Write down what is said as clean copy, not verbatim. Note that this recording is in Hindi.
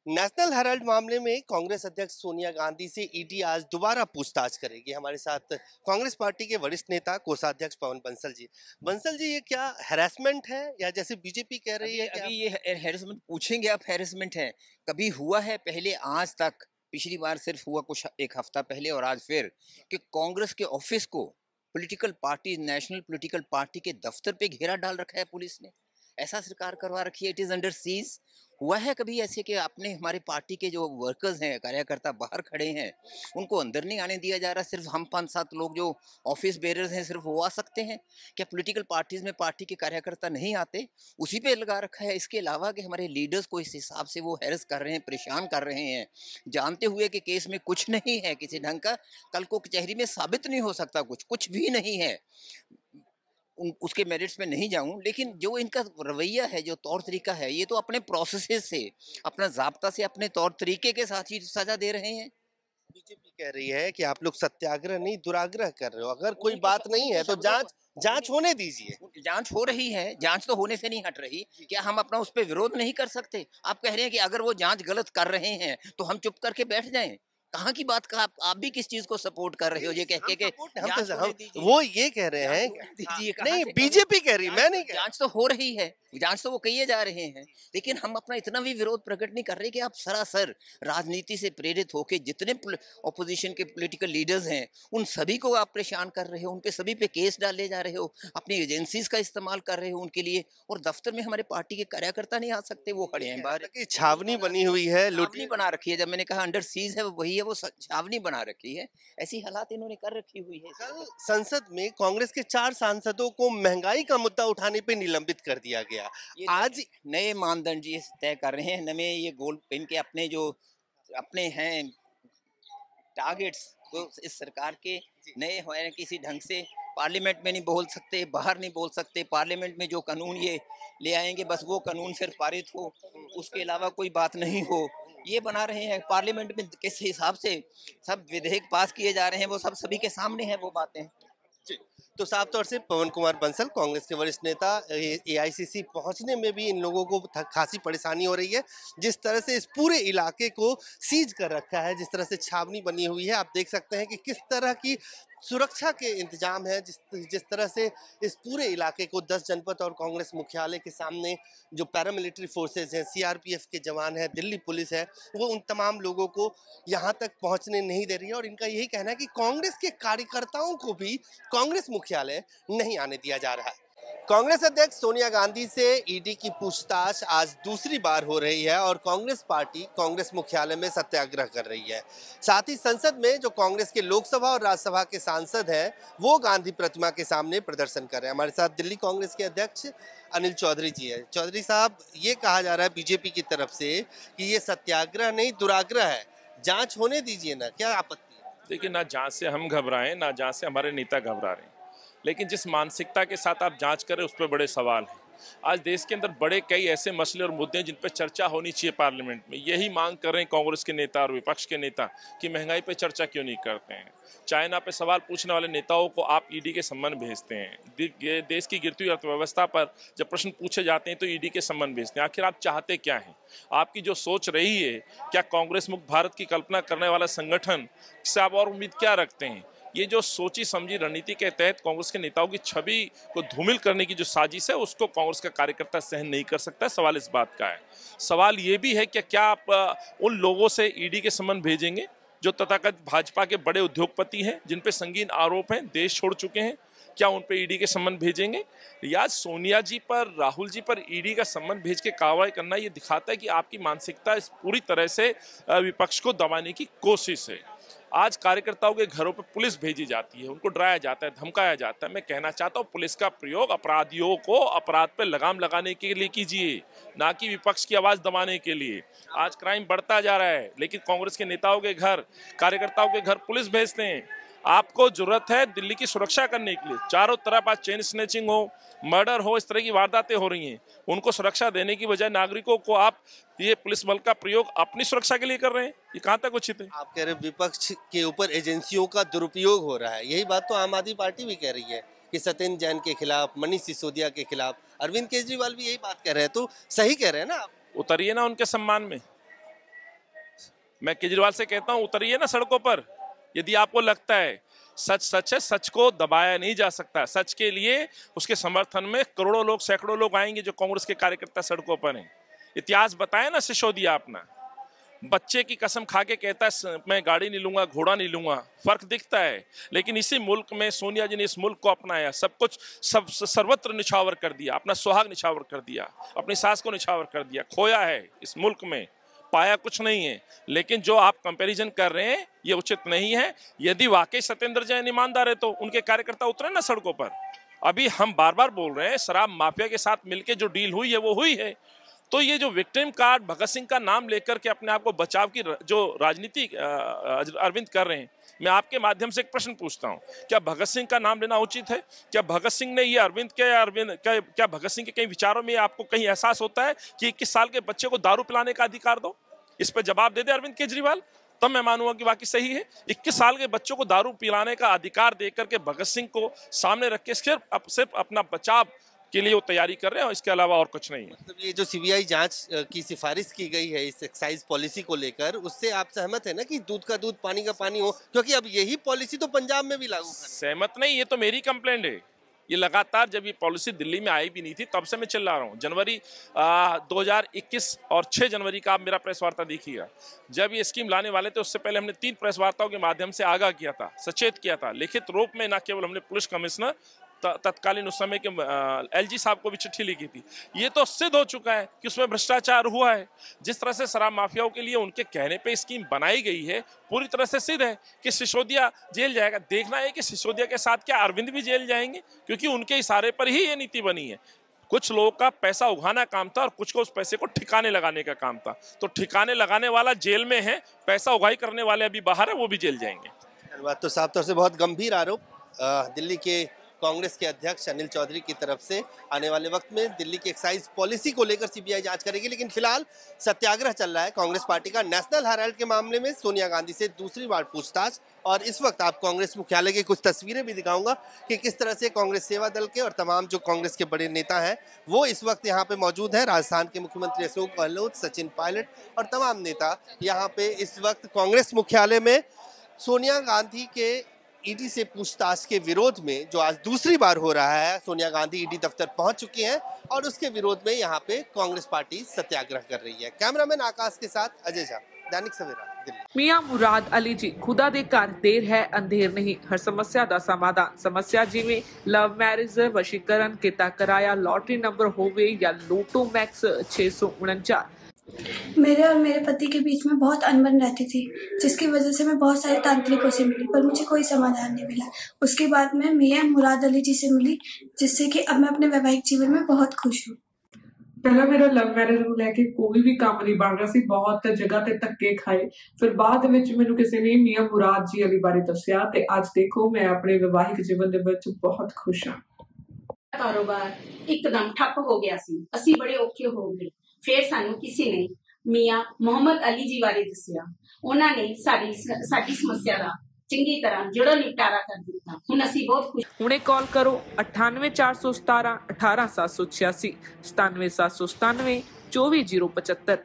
नेशनल हेराल्ड मामले में कांग्रेस अध्यक्ष सोनिया गांधी से ईडी आज दोबारा पूछताछ करेगी। हमारे साथ कांग्रेस पार्टी के वरिष्ठ नेता कोषाध्यक्ष पवन बंसल जी। बंसल जी, ये क्या हैरेसमेंट है या जैसे बीजेपी कह रही अभी है क्या? अभी ये हैरेसमेंट पूछेंगे आप? हैरेसमेंट है? कभी हुआ है पहले आज तक? पिछली बार सिर्फ हुआ कुछ एक हफ्ता पहले और आज फिर कि कांग्रेस के ऑफिस को political party, national political party के दफ्तर पे घेरा डाल रखा है पुलिस ने। ऐसा सरकार करवा रखी है, इट इज अंडर सीज। हुआ है कभी ऐसे कि आपने हमारे पार्टी के जो वर्कर्स हैं, कार्यकर्ता बाहर खड़े हैं, उनको अंदर नहीं आने दिया जा रहा? सिर्फ हम 5-7 लोग जो ऑफिस बेरर्स हैं सिर्फ वो आ सकते हैं? क्या पॉलिटिकल पार्टीज में पार्टी के कार्यकर्ता नहीं आते? उसी पे लगा रखा है। इसके अलावा कि हमारे लीडर्स को इस हिसाब से वो हैरेस कर रहे हैं, परेशान कर रहे हैं, जानते हुए कि केस में कुछ नहीं है किसी ढंग का। कल को कचहरी में साबित नहीं हो सकता, कुछ भी नहीं है। उसके मेरिट्स में नहीं जाऊं, लेकिन जो इनका रवैया है, जो तौर तरीका है, ये तो अपने प्रोसेसेस से, अपना जाब्ता से, अपने तौर तरीके के साथ ही सजा दे रहे हैं। बीजेपी कह रही है कि आप लोग सत्याग्रह नहीं दुराग्रह कर रहे हो, अगर कोई उन्हीं के बात नहीं उन्हीं के है तो शब्दों जांच जांच उन्हीं होने दीजिए। जांच हो रही है, जांच तो होने से नहीं हट रही। क्या हम अपना उस पर विरोध नहीं कर सकते? आप कह रहे हैं कि अगर वो जांच गलत कर रहे हैं तो हम चुप करके बैठ जाएं? कहाँ की बात का आप भी किस चीज को सपोर्ट कर रहे हो ये कह हम के सपोर्ट हम जांच तो होने हम दीजिए? वो ये कह रहे जांच हैं होने दीजिए, कहाँ नहीं, से कर रहे हैं? बीजेपी कह रही, मैं नहीं कह जांच तो हो रही है, जांच तो वो किए जा रहे हैं, लेकिन हम अपना इतना भी विरोध प्रकट नहीं कर रहे कि आप सरासर राजनीति से प्रेरित होकर जितने ऑपोजिशन के पॉलिटिकल लीडर्स हैं उन सभी को आप परेशान कर रहे हो, उन पे सभी पे केस डाले जा रहे हो, अपनी एजेंसीज का इस्तेमाल कर रहे हो उनके लिए। और दफ्तर में हमारे पार्टी के कार्यकर्ता नहीं आ सकते, वो खड़े हैं बाहर। कि छावनी बनी हुई है, छावनी बना रखी है, जब मैंने कहा अंडर सीज है वो वही है, वो छावनी बना रखी है। ऐसी हालात इन्होंने कर रखी हुई है। कल संसद में कांग्रेस के 4 सांसदों को महंगाई का मुद्दा उठाने पे निलंबित कर दिया गया। ये आज नए मानदंड ये तय कर रहे हैं, नए ये गोल इनके अपने जो अपने हैं टारगेट्स, तो इस सरकार के नए हैं। किसी ढंग से पार्लियामेंट में नहीं बोल सकते, बाहर नहीं बोल सकते। पार्लियामेंट में जो कानून ये ले आएंगे बस वो कानून सिर्फ पारित हो, उसके अलावा कोई बात नहीं हो, ये बना रहे हैं। पार्लियामेंट में किस हिसाब से सब विधेयक पास किए जा रहे हैं वो सब सभी के सामने है वो बातें। तो साफ तौर से पवन कुमार बंसल कांग्रेस के वरिष्ठ नेता, एआईसीसी पहुंचने में भी इन लोगों को खासी परेशानी हो रही है। जिस तरह से इस पूरे इलाके को सीज कर रखा है, जिस तरह से छावनी बनी हुई है, आप देख सकते हैं कि किस तरह की सुरक्षा के इंतजाम है। जिस जिस तरह से इस पूरे इलाके को 10 जनपद और कांग्रेस मुख्यालय के सामने जो पैरामिलिट्री फोर्सेज हैं, सीआरपीएफ के जवान हैं, दिल्ली पुलिस है, वो उन तमाम लोगों को यहाँ तक पहुँचने नहीं दे रही है। और इनका यही कहना है कि कांग्रेस के कार्यकर्ताओं को भी कांग्रेस मुख्यालय नहीं आने दिया जा रहा है। कांग्रेस अध्यक्ष सोनिया गांधी से ईडी की पूछताछ आज दूसरी बार हो रही है और कांग्रेस पार्टी कांग्रेस मुख्यालय में सत्याग्रह कर रही है। साथ ही संसद में जो कांग्रेस के लोकसभा और राज्यसभा के सांसद हैं, वो गांधी प्रतिमा के सामने प्रदर्शन कर रहे हैं। हमारे साथ दिल्ली कांग्रेस के अध्यक्ष अनिल चौधरी जी है। चौधरी साहब, ये कहा जा रहा है बीजेपी की तरफ से कि ये सत्याग्रह नहीं दुराग्रह है, जांच होने दीजिए ना, क्या आपत्ति है? देखिए, ना जांच से हम घबराएं, ना जांच से हमारे नेता घबरा रहे हैं, लेकिन जिस मानसिकता के साथ आप जांच करें उस पर बड़े सवाल हैं। आज देश के अंदर बड़े कई ऐसे मसले और मुद्दे हैं जिन पर चर्चा होनी चाहिए पार्लियामेंट में। यही मांग कर रहे हैं कांग्रेस के नेता और विपक्ष के नेता कि महंगाई पर चर्चा क्यों नहीं करते हैं। चाइना पे सवाल पूछने वाले नेताओं को आप ईडी के सम्मन भेजते हैं। देश की गिरती हुई अर्थव्यवस्था पर जब प्रश्न पूछे जाते हैं तो ईडी के सम्मन भेजते हैं। आखिर आप चाहते क्या हैं? आपकी जो सोच रही है, क्या कांग्रेस मुक्त भारत की कल्पना करने वाला संगठन से आप और उम्मीद क्या रखते हैं? ये जो सोची समझी रणनीति के तहत कांग्रेस के नेताओं की छवि को धूमिल करने की जो साजिश है, उसको कांग्रेस का कार्यकर्ता सहन नहीं कर सकता। सवाल इस बात का है। सवाल ये भी है कि क्या आप उन लोगों से ईडी के सम्मन भेजेंगे जो तथाकथित भाजपा के बड़े उद्योगपति हैं, जिन पे संगीन आरोप हैं, देश छोड़ चुके हैं? क्या उन पे ईडी के सम्मन भेजेंगे? या सोनिया जी पर, राहुल जी पर ईडी का सम्मन भेज के कार्रवाई करना ये दिखाता है कि आपकी मानसिकता इस पूरी तरह से विपक्ष को दबाने की कोशिश है। आज कार्यकर्ताओं के घरों पर पुलिस भेजी जाती है, उनको डराया जाता है, धमकाया जाता है। मैं कहना चाहता हूँ, पुलिस का प्रयोग अपराधियों को अपराध पर लगाम लगाने के लिए कीजिए, ना कि विपक्ष की आवाज दबाने के लिए। आज क्राइम बढ़ता जा रहा है, लेकिन कांग्रेस के नेताओं के घर, कार्यकर्ताओं के घर पुलिस भेजते हैं। आपको जरूरत है दिल्ली की सुरक्षा करने के लिए। चारों तरफ आज चेन स्नैचिंग हो, मर्डर हो, इस तरह की वारदातें हो रही हैं। उनको सुरक्षा देने की बजाय नागरिकों को आप ये पुलिस बल का प्रयोग अपनी सुरक्षा के लिए कर रहे हैं। ये कहां तक उचित है? आप कह रहे विपक्ष के ऊपर एजेंसियों का दुरुपयोग हो रहा है, यही बात तो आम आदमी पार्टी भी कह रही है कि सत्येंद्र जैन के खिलाफ, मनीष सिसोदिया के खिलाफ, अरविंद केजरीवाल भी यही बात कह रहे हैं। तो सही कह रहे हैं ना आप? उतरिए ना उनके सम्मान में। मैं केजरीवाल से कहता हूं उतरिए ना सड़कों पर। यदि आपको लगता है सच सच है, सच को दबाया नहीं जा सकता। सच के लिए उसके समर्थन में करोड़ों लोग, सैकड़ों लोग आएंगे जो कांग्रेस के कार्यकर्ता सड़कों पर हैं। इतिहास बताया ना सिसोदिया अपना, बच्चे की कसम खा के कहता है मैं गाड़ी नहीं लूंगा, घोड़ा नहीं लूंगा। फर्क दिखता है। लेकिन इसी मुल्क में सोनिया जी ने इस मुल्क को अपनाया, सब कुछ सर्वत्र निछावर कर दिया, अपना सुहाग निछावर कर दिया, अपनी सास को निछावर कर दिया। खोया है इस मुल्क में, पाया कुछ नहीं है। लेकिन जो आप कंपैरिजन कर रहे हैं ये उचित नहीं है। यदि वाकई सत्येंद्र जैन ईमानदार है तो उनके कार्यकर्ता उतरे ना सड़कों पर। अभी हम बार बार बोल रहे हैं शराब माफिया के साथ मिलकर जो डील हुई है वो हुई है। तो ये जो विक्टिम कार्ड भगत सिंह का नाम लेकर के अपने आप को बचाव की जो राजनीति अरविंद कर रहे हैं, मैं आपके माध्यम से एक प्रश्न पूछता हूं, क्या भगत सिंह का नाम लेना उचित है? क्या भगत सिंह ने ये क्या भगत सिंह के कई विचारों में आपको कहीं एहसास होता है कि 21 साल के बच्चे को दारू पिलाने का अधिकार दो? इस पर जवाब दे दे अरविंद केजरीवाल, तब मैं मानूंगा कि बाकी सही है। 21 साल के बच्चों को दारू पिलाने का अधिकार देकर के भगत सिंह को सामने रख के सिर्फ अपना बचाव के लिए वो तैयारी कर रहे हैं और इसके अलावा और कुछ नहीं है। मतलब ये जो सीबीआई जांच की सिफारिश की गई है इस एक्साइज पॉलिसी को लेकर, उससे आप सहमत है ना कि दूध का दूध पानी का पानी हो? क्योंकि अब यही पॉलिसी तो पंजाब में भी लागू कर। सहमत नहीं, ये तो मेरी कंप्लेंट है। ये लगातार जब ये पॉलिसी दिल्ली में आई भी नहीं थी तब से मैं चिल्ला रहा हूँ। जनवरी 2021 और 6 जनवरी का आप मेरा प्रेस वार्ता देखिएगा। जब ये स्कीम लाने वाले थे उससे पहले हमने 3 प्रेस वार्ताओं के माध्यम से आगाह किया था, सचेत किया था, लिखित रूप में। न केवल हमने पुलिस कमिश्नर तत्कालीन उस समय के एलजी साहब को भी चिट्ठी लिखी थी। ये तो सिद्ध हो चुका है कि उसमें भ्रष्टाचार हुआ है। जिस तरह से शराब माफियाओं के लिए उनके कहने पे स्कीम बनाई गई है, पूरी तरह से सिद्ध है कि सिसोदिया जेल जाएगा। देखना है कि सिसोदिया के साथ क्या अरविंद भी जेल जाएंगे, क्योंकि उनके इशारे पर ही ये नीति बनी है। कुछ लोगों का पैसा उगाना काम था और कुछ को उस पैसे को ठिकाने लगाने का काम था। तो ठिकाने लगाने वाला जेल में है, पैसा उगाही करने वाले अभी बाहर है, वो भी जेल जाएंगे। बात तो साफ तौर से बहुत गंभीर आरोप दिल्ली के कांग्रेस के अध्यक्ष अनिल चौधरी की तरफ से। आने वाले वक्त में दिल्ली की एक्साइज पॉलिसी को लेकर सीबीआई जांच करेगी। लेकिन फिलहाल सत्याग्रह चल रहा है कांग्रेस पार्टी का। नेशनल हेराल्ड के मामले में सोनिया गांधी से दूसरी बार पूछताछ, और इस वक्त आप कांग्रेस मुख्यालय की कुछ तस्वीरें भी दिखाऊंगा कि किस तरह से कांग्रेस सेवा दल के और तमाम जो कांग्रेस के बड़े नेता हैं वो इस वक्त यहाँ पे मौजूद हैं। राजस्थान के मुख्यमंत्री अशोक गहलोत, सचिन पायलट और तमाम नेता यहाँ पे इस वक्त कांग्रेस मुख्यालय में सोनिया गांधी के ईडी से पूछताछ के विरोध में, जो आज दूसरी बार हो रहा है, सोनिया गांधी ईडी दफ्तर पहुंच चुकी हैं और उसके विरोध में यहाँ पे कांग्रेस पार्टी सत्याग्रह कर रही है। कैमरामैन आकाश के साथ अजय झा, दैनिक सवेरा, दिल्ली। मियां मुराद अली जी खुदा दे घर देर है अंधेर नहीं, हर समस्या दा समाधान। समस्या जिवें लव मैरिज, वशीकरण, किता कराया, लॉटरी नंबर होवे या लोटो मैक्स 649। मेरे और मेरे पति के बीच में बहुत अनबन रहती थी, जिसकी वजह से मैं बहुत सारे तांत्रिकों से मिली पर मुझे कोई समाधान नहीं मिला। उसके बाद मैं मियां मुराद अली जी से मिली, जिससे कि अब मैं अपने वैवाहिक जीवन में बहुत खुश हूँ। पहला मेरा लव मैरिज ਨੂੰ ਲੈ ਕੇ ਕੋਈ ਵੀ ਕੰਮ ਨਹੀਂ ਬਣ ਰਿਹਾ ਸੀ, ਬਹੁਤ ਜਗ੍ਹਾ ਤੇ ਧੱਕੇ ਖਾਏ। ਫਿਰ ਬਾਅਦ ਵਿੱਚ ਮੈਨੂੰ ਕਿਸੇ ਨੇ ਮੀਆਂ ਮੁਰਾਦ ਜੀ ਅਲੀ ਬਾਰੇ ਦੱਸਿਆ ਤੇ ਅੱਜ ਦੇਖੋ ਮੈਂ ਆਪਣੇ ਵਿਵਾਹਿਕ ਜੀਵਨ ਦੇ ਵਿੱਚ ਬਹੁਤ ਖੁਸ਼ ਹਾਂ। ਕਾਰੋਬਾਰ ਇੱਕਦਮ ਠੱਪ ਹੋ ਗਿਆ ਸੀ, ਅਸੀਂ ਬੜੇ ਔਖੇ ਹੋ ਗਏ। ਫਿਰ ਸਾਨੂੰ ਕਿਸੇ ਨੇ ਮੀਆਂ ਮੁਹੰਮਦ ਅਲੀ ਜੀ ਬਾਰੇ ਦੱਸਿਆ। ਉਹਨਾਂ ਨੇ ਸਾਡੀ ਸਮੱਸਿਆ ਦਾ ਚੰਗੀ ਤਰ੍ਹਾਂ ਜੜੋਂ ਨਿਪਟਾਰਾ ਕਰ ਦਿੱਤਾ। ਹੁਣ ਅਸੀਂ ਬਹੁਤ ਖੁਸ਼। ਹੁਣੇ ਕਾਲ ਕਰੋ 98 417 18786 97797 24075।